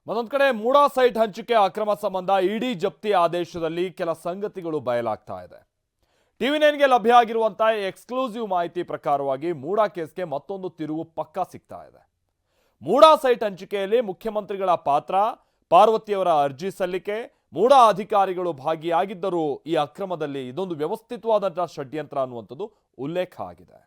ಮತ್ತೊಂದು ಕಡೆ ಮೂಡಾ ಸೈಟ್ ಹಂಚಿಕೆ ಅಕ್ರಮ ಸಂಬಂಧ ಇಡಿ ಜಪ್ತಿ ಆದೇಶದಲ್ಲಿ ಕೆಲ ಸಂಗತಿಗಳು ಬಯಲಾಗ್ತಾ ಇದೆ. ಟಿವಿ9ಗೆ ಲಭ್ಯ ಆಗಿರುವಂತಹ ಎಕ್ಸ್ಕ್ಲೂಸಿವ್ ಮಾಹಿತಿ ಪ್ರಕಾರವಾಗಿ ಮೂಡಾ ಕೇಸ್ಗೆ ಮತ್ತೊಂದು ತಿರುವು ಪಕ್ಕಾ ಸಿಗ್ತಾ ಇದೆ. ಮೂಡಾ ಸೈಟ್ ಹಂಚಿಕೆಯಲ್ಲಿ ಮುಖ್ಯಮಂತ್ರಿಗಳ ಪಾತ್ರ, ಪಾರ್ವತಿಯವರ ಅರ್ಜಿ ಸಲ್ಲಿಕೆ, ಮೂಡಾ ಅಧಿಕಾರಿಗಳು ಭಾಗಿಯಾಗಿದ್ದರು ಈ ಅಕ್ರಮದಲ್ಲಿ. ಇದೊಂದು ವ್ಯವಸ್ಥಿತವಾದಂತಹ ಷಡ್ಯಂತ್ರ ಅನ್ನುವಂಥದ್ದು ಉಲ್ಲೇಖ ಆಗಿದೆ.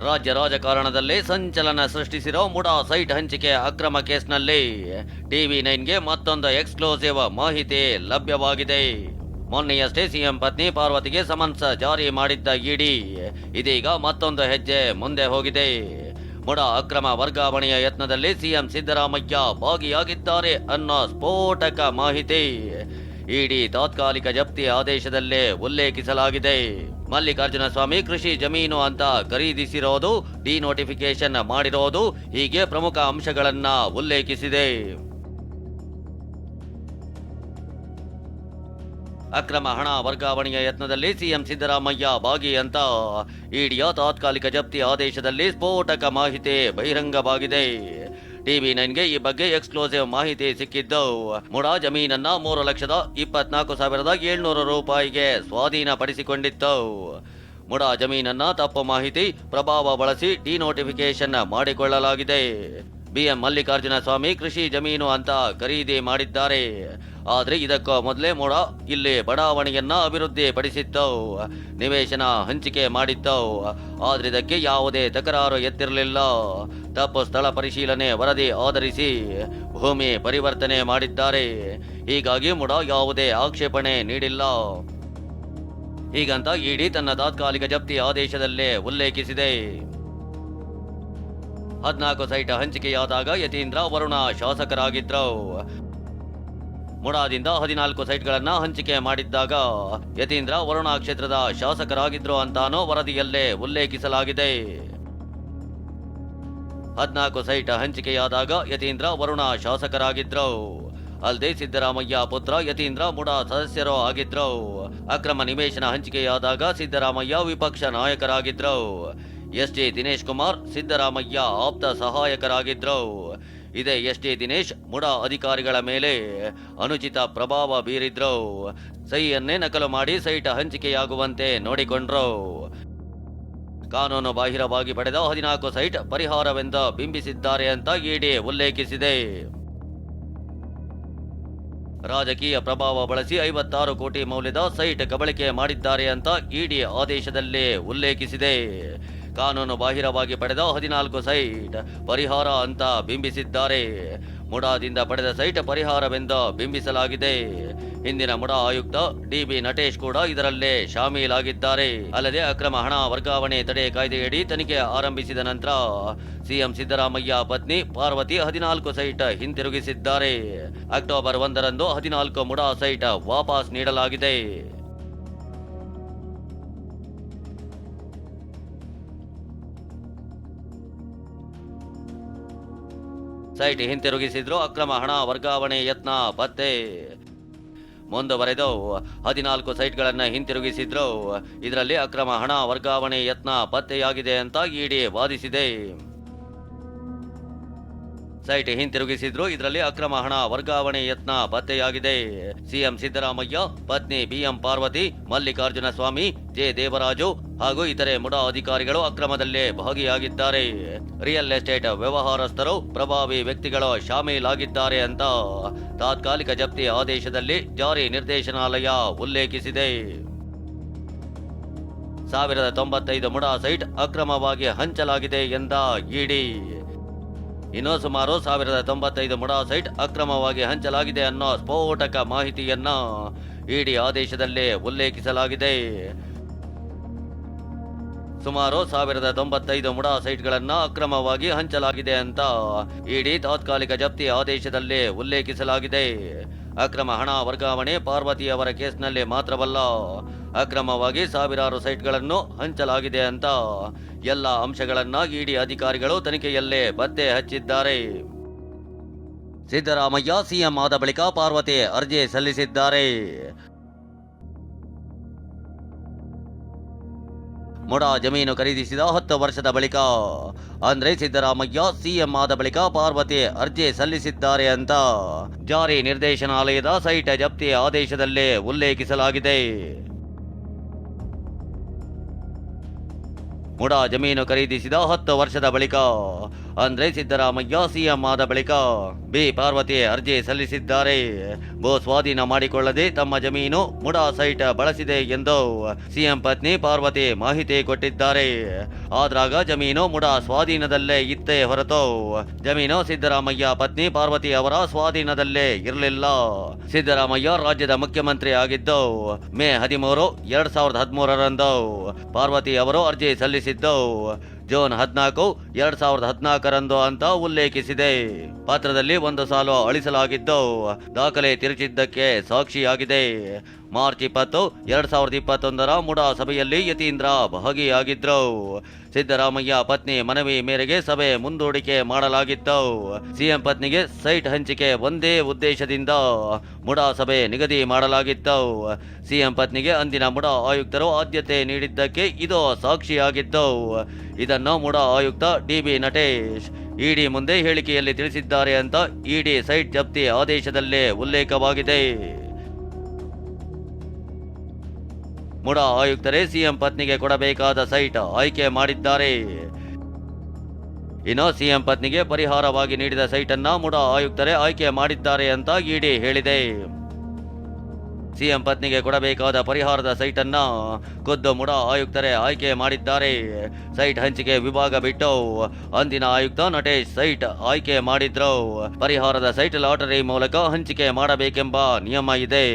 ರಾಜ್ಯ ರಾಜಕಾರಣದಲ್ಲಿ ಸಂಚಲನ ಸೃಷ್ಟಿಸಿರೋ ಮೂಡಾ ಸೈಟ್ ಹಂಚಿಕೆ ಅಕ್ರಮ ಕೇಸ್ನಲ್ಲಿ ಟಿವಿ9ಗೆ ಮತ್ತೊಂದು ಎಕ್ಸ್ಕ್ಲೂಸಿವ್ ಮಾಹಿತಿ ಲಭ್ಯವಾಗಿದೆ. ಮೊನ್ನೆಯಷ್ಟೇ ಸಿಎಂ ಪತ್ನಿ ಪಾರ್ವತಿಗೆ ಸಮನ್ಸ್ ಜಾರಿ ಮಾಡಿದ್ದ ಇಡಿ ಇದೀಗ ಮತ್ತೊಂದು ಹೆಜ್ಜೆ ಮುಂದೆ ಹೋಗಿದೆ. ಮೂಡಾ ಅಕ್ರಮ ವರ್ಗಾವಣೆಯ ಯತ್ನದಲ್ಲಿ ಸಿಎಂ ಸಿದ್ದರಾಮಯ್ಯ ಭಾಗಿಯಾಗಿದ್ದಾರೆ ಅನ್ನೋ ಸ್ಫೋಟಕ ಮಾಹಿತಿ ಇಡಿ ತಾತ್ಕಾಲಿಕ ಜಪ್ತಿ ಆದೇಶದಲ್ಲೇ ಉಲ್ಲೇಖಿಸಲಾಗಿದೆ. ಮಲ್ಲಿಕಾರ್ಜುನ ಸ್ವಾಮಿ ಕೃಷಿ ಜಮೀನು ಅಂತ ಖರೀದಿಸಿರೋದು, ಡಿನೋಟಿಫಿಕೇಶನ್ ಮಾಡಿರೋದು, ಹೀಗೆ ಪ್ರಮುಖ ಅಂಶಗಳನ್ನ ಉಲ್ಲೇಖಿಸಿದೆ. ಅಕ್ರಮ ಹಣ ವರ್ಗಾವಣೆಯ ಯತ್ನದಲ್ಲಿ ಸಿಎಂ ಸಿದ್ದರಾಮಯ್ಯ ಭಾಗಿ ಅಂತ ಇಡಿಯ ತಾತ್ಕಾಲಿಕ ಜಪ್ತಿ ಆದೇಶದಲ್ಲಿ ಸ್ಫೋಟಕ ಮಾಹಿತಿ ಬಹಿರಂಗವಾಗಿದೆ. ಟಿವಿ9ಗೆ ಈ ಬಗ್ಗೆ ಎಕ್ಸ್ಕ್ಲೂಸಿವ್ ಮಾಹಿತಿ ಸಿಕ್ಕಿದ್ದು, ಮೂಡಾ ಜಮೀನನ್ನ 3,24,700 ರೂಪಾಯಿಗೆ ಸ್ವಾಧೀನಪಡಿಸಿಕೊಂಡಿತ್ತು. ಮೂಡಾ ಜಮೀನನ್ನ ತಪ್ಪು ಮಾಹಿತಿ, ಪ್ರಭಾವ ಬಳಸಿ ಡಿನೋಟಿಫಿಕೇಶನ್ ಮಾಡಿಕೊಳ್ಳಲಾಗಿದೆ. ಬಿಎಂ ಮಲ್ಲಿಕಾರ್ಜುನ ಸ್ವಾಮಿ ಕೃಷಿ ಜಮೀನು ಅಂತ ಖರೀದಿ ಮಾಡಿದ್ದಾರೆ. ಆದ್ರೆ ಇದಕ್ಕೂ ಮೊದಲೇ ಮೂಡಾ ಇಲ್ಲಿ ಬಡಾವಣೆಯನ್ನ ಅಭಿವೃದ್ಧಿ ಪಡಿಸಿತ್ತು, ನಿವೇಶನ ಹಂಚಿಕೆ ಮಾಡಿತ್ತು. ಆದ್ರೆ ಇದಕ್ಕೆ ಯಾವುದೇ ತಕರಾರು ಎತ್ತಿರಲಿಲ್ಲ. ತಪ್ಪು ಸ್ಥಳ ಪರಿಶೀಲನೆ ವರದಿ ಆಧರಿಸಿ ಭೂಮಿ ಪರಿವರ್ತನೆ ಮಾಡಿದ್ದಾರೆ. ಹೀಗಾಗಿ ಮೂಡಾ ಯಾವುದೇ ಆಕ್ಷೇಪಣೆ ನೀಡಿಲ್ಲ. ಹೀಗಂತ ಇಡಿ ತನ್ನ ತಾತ್ಕಾಲಿಕ ಜಪ್ತಿ ಆದೇಶದಲ್ಲೇ ಉಲ್ಲೇಖಿಸಿದೆ. 14 ಸೈಟ್ ಹಂಚಿಕೆಯಾದಾಗ ಯತೀಂದ್ರ, ವರುಣ ಶಾಸಕರಾಗಿದ್ರು. ಮೂಡಾದಿಂದ 14 ಸೈಟ್ಗಳನ್ನ ಹಂಚಿಕೆ ಮಾಡಿದ್ದಾಗ ಯತೀಂದ್ರ, ವರುಣ ಕ್ಷೇತ್ರದ ಶಾಸಕರಾಗಿದ್ರು ಅಂತಾನೋ ವರದಿಯಲ್ಲೇ ಉಲ್ಲೇಖಿಸಲಾಗಿದೆ. 14 ಸೈಟ್ ಹಂಚಿಕೆಯಾದಾಗ ಯತೀಂದ್ರ, ವರುಣ ಶಾಸಕರಾಗಿದ್ರು. ಅಲ್ಲದೆ ಸಿದ್ದರಾಮಯ್ಯ ಪುತ್ರ ಯತೀಂದ್ರ ಮೂಡಾ ಸದಸ್ಯರು ಆಗಿದ್ರು. ಅಕ್ರಮ ನಿವೇಶನ ಹಂಚಿಕೆಯಾದಾಗ ಸಿದ್ದರಾಮಯ್ಯ ವಿಪಕ್ಷ ನಾಯಕರಾಗಿದ್ರು. ಎಸ್.ಟಿ. ದಿನೇಶ್ ಕುಮಾರ್ ಸಿದ್ದರಾಮಯ್ಯ ಆಪ್ತ ಸಹಾಯಕರಾಗಿದ್ರು. ಇದೇ ಎಸ್.ಟಿ. ದಿನೇಶ್ ಮೂಡಾ ಅಧಿಕಾರಿಗಳ ಮೇಲೆ ಅನುಚಿತ ಪ್ರಭಾವ ಬೀರಿದ್ರು. ಸಹಿಯನ್ನೇ ನಕಲು ಮಾಡಿ ಸೈಟ್ ಹಂಚಿಕೆಯಾಗುವಂತೆ ನೋಡಿಕೊಂಡ್ರು. ಕಾನೂನು ಬಾಹಿರವಾಗಿ ಪಡೆದ 14 ಸೈಟ್ ಪರಿಹಾರವೆಂದು ಬಿಂಬಿಸಿದ್ದಾರೆ ಅಂತ ಇಡಿ ಉಲ್ಲೇಖಿಸಿದೆ. ರಾಜಕೀಯ ಪ್ರಭಾವ ಬಳಸಿ 56 ಕೋಟಿ ಮೌಲ್ಯದ ಸೈಟ್ ಕಬಳಿಕೆ ಮಾಡಿದ್ದಾರೆ ಅಂತ ಇಡಿ ಆದೇಶದಲ್ಲಿ ಉಲ್ಲೇಖಿಸಿದೆ. ಕಾನೂನು ಬಾಹಿರವಾಗಿ ಪಡೆದ 14 ಸೈಟ್ ಪರಿಹಾರ ಅಂತ ಬಿಂಬಿಸಿದ್ದಾರೆ. ಮೂಡಾದಿಂದ ಪಡೆದ ಸೈಟ್ ಪರಿಹಾರವೆಂದು ಬಿಂಬಿಸಲಾಗಿದೆ. ಹಿಂದಿನ ಮೂಡಾ ಆಯುಕ್ತ ಡಿ.ಬಿ. ನಟೇಶ್ ಕೂಡ ಇದರಲ್ಲೇ ಶಾಮೀಲಾಗಿದ್ದಾರೆ. ಅಲ್ಲದೆ ಅಕ್ರಮ ಹಣ ವರ್ಗಾವಣೆ ತಡೆ ಕಾಯ್ದೆಯಡಿ ತನಿಖೆ ಆರಂಭಿಸಿದ ನಂತರ ಸಿಎಂ ಸಿದ್ದರಾಮಯ್ಯ ಪತ್ನಿ ಪಾರ್ವತಿ 14 ಸೈಟ್ ಹಿಂತಿರುಗಿಸಿದ್ದಾರೆ. ಅಕ್ಟೋಬರ್ 1ರಂದು 14 ಮೂಡಾ ಸೈಟ್ ವಾಪಸ್ ನೀಡಲಾಗಿದೆ. ಸೈಟ್ ಹಿಂತಿರುಗಿಸಿದ್ರು, ಅಕ್ರಮ ಹಣ ವರ್ಗಾವಣೆ ಯತ್ನ ಪತ್ತೆ. ಮುಂದುವರೆದು 14 ಸೈಟ್ಗಳನ್ನು ಹಿಂತಿರುಗಿಸಿದ್ರು. ಇದರಲ್ಲಿ ಅಕ್ರಮ ಹಣ ವರ್ಗಾವಣೆ ಯತ್ನ ಪತ್ತೆಯಾಗಿದೆ ಅಂತ ಇಡಿ ವಾದಿಸಿದೆ. ಸೈಟ್ ಹಿಂತಿರುಗಿಸಿದ್ರು, ಇದರಲ್ಲಿ ಅಕ್ರಮ ಹಣ ವರ್ಗಾವಣೆ ಯತ್ನ ಪತ್ತೆಯಾಗಿದೆ. ಸಿಎಂ ಸಿದ್ದರಾಮಯ್ಯ ಪತ್ನಿ ಬಿಎಂ ಪಾರ್ವತಿ, ಮಲ್ಲಿಕಾರ್ಜುನ ಸ್ವಾಮಿ, ಜೆ ದೇವರಾಜು ಹಾಗೂ ಇತರೆ ಮೂಡಾ ಅಧಿಕಾರಿಗಳು ಅಕ್ರಮದಲ್ಲೇ ಭಾಗಿಯಾಗಿದ್ದಾರೆ. ರಿಯಲ್ ಎಸ್ಟೇಟ್ ವ್ಯವಹಾರಸ್ಥರು, ಪ್ರಭಾವಿ ವ್ಯಕ್ತಿಗಳು ಶಾಮೀಲಾಗಿದ್ದಾರೆ ಅಂತ ತಾತ್ಕಾಲಿಕ ಜಪ್ತಿ ಆದೇಶದಲ್ಲಿ ಜಾರಿ ನಿರ್ದೇಶನಾಲಯ ಉಲ್ಲೇಖಿಸಿದೆ. 1095 ಮೂಡಾ ಸೈಟ್ ಅಕ್ರಮವಾಗಿ ಹಂಚಲಾಗಿದೆ ಎಂದ ಇಡಿ. ಇನ್ನು ಸುಮಾರು 1095 ಮೂಡಾ ಸೈಟ್ ಅಕ್ರಮವಾಗಿ ಹಂಚಲಾಗಿದೆ ಅನ್ನೋ ಸ್ಫೋಟಕ ಮಾಹಿತಿಯನ್ನ ಇಡಿ ಆದೇಶದಲ್ಲೇ ಉಲ್ಲೇಖಿಸಲಾಗಿದೆ. ಸುಮಾರು 1095 ಮೂಡಾ ಸೈಟ್ಗಳನ್ನ ಅಕ್ರಮವಾಗಿ ಹಂಚಲಾಗಿದೆ ಅಂತ ಇಡಿ ತಾತ್ಕಾಲಿಕ ಜಪ್ತಿ ಆದೇಶದಲ್ಲೇ ಉಲ್ಲೇಖಿಸಲಾಗಿದೆ. ಅಕ್ರಮ ಹಣ ವರ್ಗಾವಣೆ ಪಾರ್ವತಿಯವರ ಕೇಸ್ನಲ್ಲಿ ಮಾತ್ರವಲ್ಲ, ಅಕ್ರಮವಾಗಿ ಸಾವಿರಾರು ಸೈಟ್ಗಳನ್ನು ಹಂಚಲಾಗಿದೆ ಅಂತ ಎಲ್ಲ ಅಂಶಗಳನ್ನ ಇಡಿ ಅಧಿಕಾರಿಗಳು ತನಿಖೆಯಲ್ಲೇ ಪತ್ತೆ ಹಚ್ಚಿದ್ದಾರೆ. ಸಿದ್ದರಾಮಯ್ಯ ಸಿಎಂ ಆದ ಬಳಿಕ ಪಾರ್ವತಿ ಅರ್ಜಿ ಸಲ್ಲಿಸಿದ್ದಾರೆ. ಮುಡಾ ಜಮೀನು ಖರೀದಿಸಿದ 10 ವರ್ಷದ ಬಳಿಕ ಅಂದ್ರೆ ಸಿದ್ದರಾಮಯ್ಯ ಸಿಎಂ ಆದ ಬಳಿಕ ಪಾರ್ವತಿ ಅರ್ಜಿ ಸಲ್ಲಿಸಿದ್ದಾರೆ ಅಂತ ಜಾರಿ ನಿರ್ದೇಶನಾಲಯದ ಸೈಟ್ ಜಪ್ತಿ ಆದೇಶದಲ್ಲೇ ಉಲ್ಲೇಖಿಸಲಾಗಿದೆ. ಮುಡಾ ಜಮೀನು ಖರೀದಿಸಿದ 10 ವರ್ಷದ ಬಳಿಕ ಅಂದ್ರೆ ಸಿದ್ದರಾಮಯ್ಯ ಸಿಎಂ ಆದ ಬಳಿಕ ಪಾರ್ವತಿ ಅರ್ಜಿ ಸಲ್ಲಿಸಿದ್ದಾರೆ. ಭೂ ಸ್ವಾಧೀನ ಮಾಡಿಕೊಳ್ಳದೆ ತಮ್ಮ ಜಮೀನು ಮುಡಾ ಸೈಟ್ ಬಳಸಿದೆ ಎಂದು ಸಿಎಂ ಪತ್ನಿ ಪಾರ್ವತಿ ಮಾಹಿತಿ ಕೊಟ್ಟಿದ್ದಾರೆ. ಆದ್ರಾಗ ಜಮೀನು ಮುಡಾ ಸ್ವಾಧೀನದಲ್ಲೇ ಇತ್ತೇ ಹೊರತು ಜಮೀನು ಸಿದ್ದರಾಮಯ್ಯ ಪತ್ನಿ ಪಾರ್ವತಿ ಅವರ ಸ್ವಾಧೀನದಲ್ಲೇ ಇರಲಿಲ್ಲ. ಸಿದ್ದರಾಮಯ್ಯ ರಾಜ್ಯದ ಮುಖ್ಯಮಂತ್ರಿ ಆಗಿದ್ದು ಮೇ 13, 2013ರಂದು ಪಾರ್ವತಿ ಅವರು ಅರ್ಜಿ ಸಲ್ಲಿಸಿದ್ದು ಜೂನ್ 14, 2014ರಂದು ಅಂತ ಉಲ್ಲೇಖಿಸಿದೆ. ಪತ್ರದಲ್ಲಿ ಒಂದು ಸಾಲು ಅಳಿಸಲಾಗಿದ್ದು ದಾಖಲೆ ತಿರುಚಿದ್ದಕ್ಕೆ ಸಾಕ್ಷಿಯಾಗಿದೆ. ಮಾರ್ಚ್ 20, 2021ರ ಮುಡಾ ಸಭೆಯಲ್ಲಿ ಯತೀಂದ್ರ ಭಾಗಿಯಾಗಿದ್ರು. ಸಿದ್ದರಾಮಯ್ಯ ಪತ್ನಿ ಮನವಿ ಮೇರೆಗೆ ಸಭೆ ಮುಂದೂಡಿಕೆ ಮಾಡಲಾಗಿತ್ತು. ಸಿಎಂ ಪತ್ನಿಗೆ ಸೈಟ್ ಹಂಚಿಕೆ ಒಂದೇ ಉದ್ದೇಶದಿಂದ ಮುಡಾ ಸಭೆ ನಿಗದಿ ಮಾಡಲಾಗಿತ್ತು. ಸಿಎಂ ಪತ್ನಿಗೆ ಅಂದಿನ ಮುಡಾ ಆಯುಕ್ತರು ಆದ್ಯತೆ ನೀಡಿದ್ದಕ್ಕೆ ಇದು ಸಾಕ್ಷಿಯಾಗಿತ್ತು. ಇದನ್ನು ಮುಡಾ ಆಯುಕ್ತ ಡಿ.ಬಿ. ನಟೇಶ್ ಇಡಿ ಮುಂದೆ ಹೇಳಿಕೆಯಲ್ಲಿ ತಿಳಿಸಿದ್ದಾರೆ ಅಂತ ಇಡಿ ಸೈಟ್ ಜಪ್ತಿ ಆದೇಶದಲ್ಲೇ ಉಲ್ಲೇಖವಾಗಿದೆ. ಮುಡಾ ಆಯುಕ್ತರೇ ಸಿಎಂ ಪತ್ನಿಗೆ ಕೊಡಬೇಕಾದ ಸೈಟ್ ಆಯ್ಕೆ ಮಾಡಿದ್ದಾರೆ. ಇನ್ನು ಸಿಎಂ ಪತ್ನಿಗೆ ಪರಿಹಾರವಾಗಿ ನೀಡಿದ ಸೈಟನ್ನ ಮುಡಾ ಆಯುಕ್ತರೇ ಆಯ್ಕೆ ಮಾಡಿದ್ದಾರೆ ಅಂತ ಇಡಿ ಹೇಳಿದೆ. ಸಿಎಂ ಪತ್ನಿಗೆ ಕೊಡಬೇಕಾದ ಪರಿಹಾರದ ಸೈಟನ್ನ ಖುದ್ದು ಮುಡಾ ಆಯುಕ್ತರೇ ಆಯ್ಕೆ ಮಾಡಿದ್ದಾರೆ. ಸೈಟ್ ಹಂಚಿಕೆ ವಿಭಾಗ ಬಿಟ್ಟು ಅಂದಿನ ಆಯುಕ್ತ ನಟೇಶ್ ಸೈಟ್ ಆಯ್ಕೆ ಮಾಡಿದ್ರು. ಪರಿಹಾರದ ಸೈಟ್ ಲಾಟರಿ ಮೂಲಕ ಹಂಚಿಕೆ ಮಾಡಬೇಕೆಂಬ ನಿಯಮ ಇದೆ.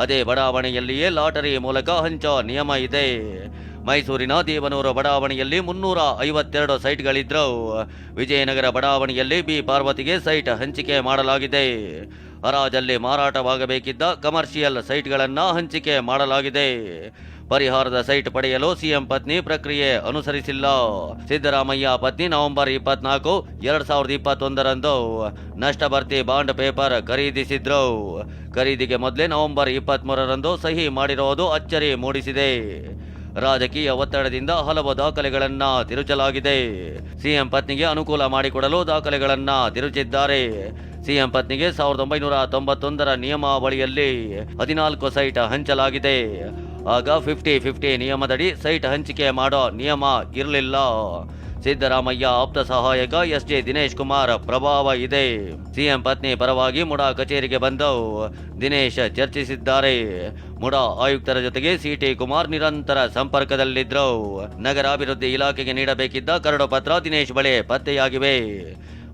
ಅದೇ ಬಡಾವಣೆಯಲ್ಲಿಯೇ ಲಾಟರಿ ಮೂಲಕ ಹಂಚೋ ನಿಯಮ ಇದೆ. ಮೈಸೂರಿನ ದೇವನೂರು ಬಡಾವಣೆಯಲ್ಲಿ 352 ಸೈಟ್ಗಳಿದ್ರು. ವಿಜಯನಗರ ಬಡಾವಣೆಯಲ್ಲಿ ಪಾರ್ವತಿಗೆ ಸೈಟ್ ಹಂಚಿಕೆ ಮಾಡಲಾಗಿದೆ. ಹರಾಜಲ್ಲಿ ಮಾರಾಟವಾಗಬೇಕಿದ್ದ ಕಮರ್ಷಿಯಲ್ ಸೈಟ್ಗಳನ್ನು ಹಂಚಿಕೆ ಮಾಡಲಾಗಿದೆ. ಪರಿಹಾರದ ಸೈಟ್ ಪಡೆಯಲು ಸಿಎಂ ಪತ್ನಿ ಪ್ರಕ್ರಿಯೆ ಅನುಸರಿಸಿಲ್ಲ. ಸಿದ್ದರಾಮಯ್ಯ ಪತ್ನಿ ನವೆಂಬರ್ 24, 2021ರಂದು ನಷ್ಟ ಭರ್ತಿ ಬಾಂಡ್ ಪೇಪರ್ ಖರೀದಿಸಿದ್ರು. ಖರೀದಿಗೆ ಮೊದಲೇ ನವೆಂಬರ್ 23ರಂದು ಸಹಿ ಮಾಡಿರೋದು ಅಚ್ಚರಿ ಮೂಡಿಸಿದೆ. ರಾಜಕೀಯ ಒತ್ತಡದಿಂದ ಹಲವು ದಾಖಲೆಗಳನ್ನ ತಿರುಚಲಾಗಿದೆ. ಸಿಎಂ ಪತ್ನಿಗೆ ಅನುಕೂಲ ಮಾಡಿಕೊಡಲು ದಾಖಲೆಗಳನ್ನ ತಿರುಚಿದ್ದಾರೆ. ಸಿಎಂ ಪತ್ನಿಗೆ 1991ರ ನಿಯಮಾವಳಿಯಲ್ಲಿ 14 ಸೈಟ್ ಹಂಚಲಾಗಿದೆ. ಆಗ 50-50 ನಿಯಮದಡಿ ಸೈಟ್ ಹಂಚಿಕೆ ಮಾಡೋ ನಿಯಮ ಇರಲಿಲ್ಲ. ಸಿದ್ದರಾಮಯ್ಯ ಆಪ್ತ ಸಹಾಯಕ ಎಸ್.ಜೆ. ದಿನೇಶ್ ಕುಮಾರ್ ಪ್ರಭಾವ ಇದೆ. ಸಿಎಂ ಪತ್ನಿ ಪರವಾಗಿ ಮುಡಾ ಕಚೇರಿಗೆ ಬಂದು ದಿನೇಶ್ ಚರ್ಚಿಸಿದ್ದಾರೆ. ಮುಡಾ ಆಯುಕ್ತರ ಜೊತೆಗೆ ಸಿ.ಟಿ. ಕುಮಾರ್ ನಿರಂತರ ಸಂಪರ್ಕದಲ್ಲಿದ್ರು. ನಗರಾಭಿವೃದ್ಧಿ ಇಲಾಖೆಗೆ ನೀಡಬೇಕಿದ್ದ ಕರಡು ಪತ್ರ ದಿನೇಶ್ ಬಳಿ ಪತ್ತೆಯಾಗಿವೆ.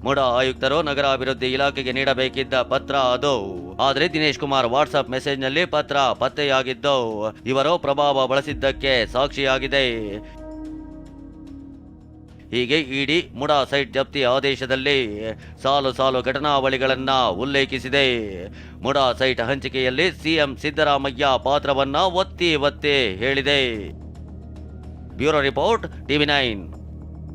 ಮುಡಾ ಆಯುಕ್ತರು ನಗರಾಭಿವೃದ್ಧಿ ಇಲಾಖೆಗೆ ನೀಡಬೇಕಿದ್ದ ಪತ್ರ ಅದು. ಆದರೆ ದಿನೇಶ್ ಕುಮಾರ್ ವಾಟ್ಸ್ಆಪ್ ಮೆಸೇಜ್ನಲ್ಲಿ ಪತ್ರ ಪತ್ತೆಯಾಗಿದ್ದು ಇವರು ಪ್ರಭಾವ ಬಳಸಿದ್ದಕ್ಕೆ ಸಾಕ್ಷಿಯಾಗಿದೆ. ಹೀಗೆ ಇಡಿ ಮುಡಾ ಸೈಟ್ ಜಪ್ತಿ ಆದೇಶದಲ್ಲಿ ಸಾಲು ಸಾಲು ಘಟನಾವಳಿಗಳನ್ನ ಉಲ್ಲೇಖಿಸಿದೆ. ಮುಡಾ ಸೈಟ್ ಹಂಚಿಕೆಯಲ್ಲಿ ಸಿಎಂ ಸಿದ್ದರಾಮಯ್ಯ ಪಾತ್ರವನ್ನ ಒತ್ತಿ ಹೇಳಿದೆ. Bureau report, TV9.